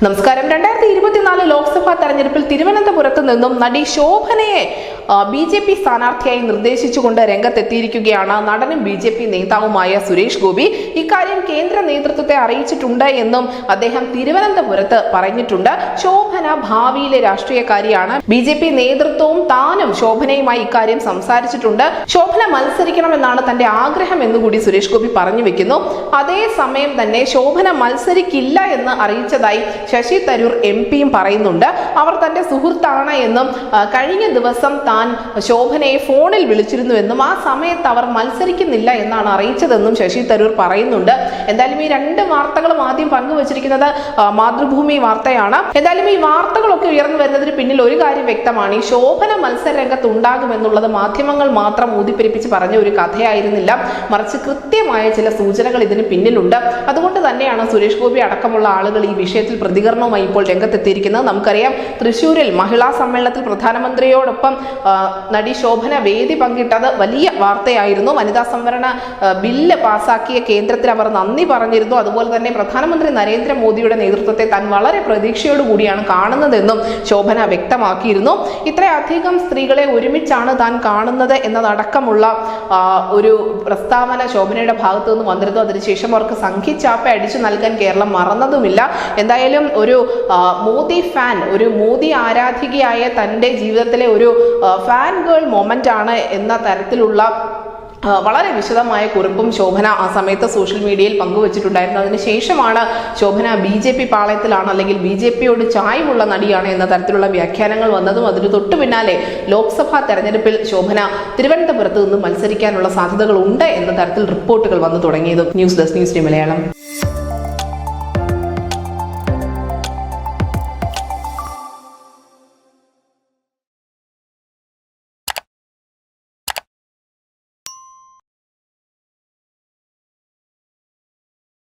നമസ്കാരം. 2024 ലോക്സഭാ തെരഞ്ഞെടുപ്പിൽ തിരുവനന്തപുരത്ത് നിന്നും നടി ശോഭനയെ BJP സ്ഥാനാർത്ഥിയായി നിർദ്ദേശിച്ചുകൊണ്ട് രംഗത്തെത്തിയിരിക്കുകയാണ് നടനും BJP നേതാവുമായ സുരേഷ് ഗോപി. ഇക്കാര്യം കേന്ദ്ര നേതൃത്വത്തെ അറിയിച്ചിട്ടുണ്ട് എന്നും അദ്ദേഹം തിരുവനന്തപുരത്ത് പറഞ്ഞിട്ടുണ്ട്. ശോഭന ഭാവിയിലെ രാഷ്ട്രീയക്കാരിയാണ്. BJP നേതൃത്വവും താനും ശോഭനയുമായി ഇക്കാര്യം സംസാരിച്ചിട്ടുണ്ട്. ശോഭന മത്സരിക്കണമെന്നാണ് തന്റെ ആഗ്രഹം എന്നുകൂടി സുരേഷ് ഗോപി പറഞ്ഞു വെക്കുന്നു. അതേസമയം തന്നെ ശോഭന മത്സരിക്കില്ല എന്ന് അറിയിച്ചതായി ശശി തരൂർ MP പറയുന്നുണ്ട്. അവർ തന്റെ സുഹൃത്താണ് എന്നും കഴിഞ്ഞ ദിവസം താൻ ശോഭനയെ ഫോണിൽ വിളിച്ചിരുന്നുവെന്നും ആ സമയത്ത് അവർ മത്സരിക്കുന്നില്ല എന്നാണ് അറിയിച്ചതെന്നും ശശി തരൂർ പറയുന്നുണ്ട്. എന്തായാലും ഈ രണ്ട് വാർത്തകളും ആദ്യം പങ്കുവച്ചിരിക്കുന്നത് മാതൃഭൂമി വാർത്തയാണ്. എന്തായാലും ഈ വാർത്തകളൊക്കെ ഉയർന്നു വരുന്നതിന് പിന്നിൽ ഒരു കാര്യം വ്യക്തമാണ്. ഈ ശോഭന മത്സര രംഗത്ത് ഉണ്ടാകുമെന്നുള്ളത് മാധ്യമങ്ങൾ മാത്രം ഊതിപ്പെരിപ്പിച്ച് പറഞ്ഞ ഒരു കഥയായിരുന്നില്ല, മറിച്ച് കൃത്യമായ ചില സൂചനകൾ ഇതിന് പിന്നിലുണ്ട്. അതുകൊണ്ട് തന്നെയാണ് സുരേഷ് ഗോപി അടക്കമുള്ള ആളുകൾ ഈ വിഷയത്തിൽ പ്രതികരണവുമായി ഇപ്പോൾ രംഗത്തെത്തിയിരിക്കുന്നത്. നമുക്കറിയാം, തൃശ്ശൂരിൽ മഹിളാ സമ്മേളനത്തിൽ പ്രധാനമന്ത്രിയോടൊപ്പം നടി ശോഭന വേദി പങ്കിട്ടത് വലിയ വാർത്തയായിരുന്നു. വനിതാ സംവരണ ബില്ല് പാസാക്കിയ കേന്ദ്രത്തിൽ അവർ നന്ദി പറഞ്ഞിരുന്നു. അതുപോലെ തന്നെ പ്രധാനമന്ത്രി നരേന്ദ്രമോദിയുടെ നേതൃത്വത്തെ താൻ വളരെ പ്രതീക്ഷയോടുകൂടിയാണ് കാണുന്നതെന്നും ശോഭന വ്യക്തമാക്കിയിരുന്നു. ഇത്രയധികം സ്ത്രീകളെ ഒരുമിച്ചാണ് താൻ കാണുന്നത് എന്നതടക്കമുള്ള ഒരു പ്രസ്താവന ശോഭനയുടെ ഭാഗത്തു നിന്ന് വന്നിരുന്നു. അതിനുശേഷം അവർക്ക് സംഘിച്ചാപ്പ അടിച്ചു നൽകാൻ കേരളം മറന്നതുമില്ല. എന്തായാലും ഒരു മോദി ഫാൻ, ഒരു മോദി ആരാധികയായ തൻ്റെ ജീവിതത്തിലെ ഒരു ഫാൻ ഗേൾ മൊമെന്റ് ആണ് എന്ന തരത്തിലുള്ള വളരെ വിശദമായ കുറിപ്പും ശോഭന ആ സമയത്ത് സോഷ്യൽ മീഡിയയിൽ പങ്കുവച്ചിട്ടുണ്ടായിരുന്നു. അതിനുശേഷമാണ് ശോഭന BJP പാളയത്തിലാണ്, അല്ലെങ്കിൽ BJPയോട് ചായ്വുള്ള നടിയാണ് എന്ന തരത്തിലുള്ള വ്യാഖ്യാനങ്ങൾ വന്നതും അതിന് തൊട്ടു പിന്നാലെ ലോക്സഭാ തെരഞ്ഞെടുപ്പിൽ ശോഭന തിരുവനന്തപുരത്ത് നിന്ന് മത്സരിക്കാനുള്ള സാധ്യതകൾ ഉണ്ട് എന്ന തരത്തിൽ റിപ്പോർട്ടുകൾ വന്നു തുടങ്ങിയതും. News desk, news day Malayalam.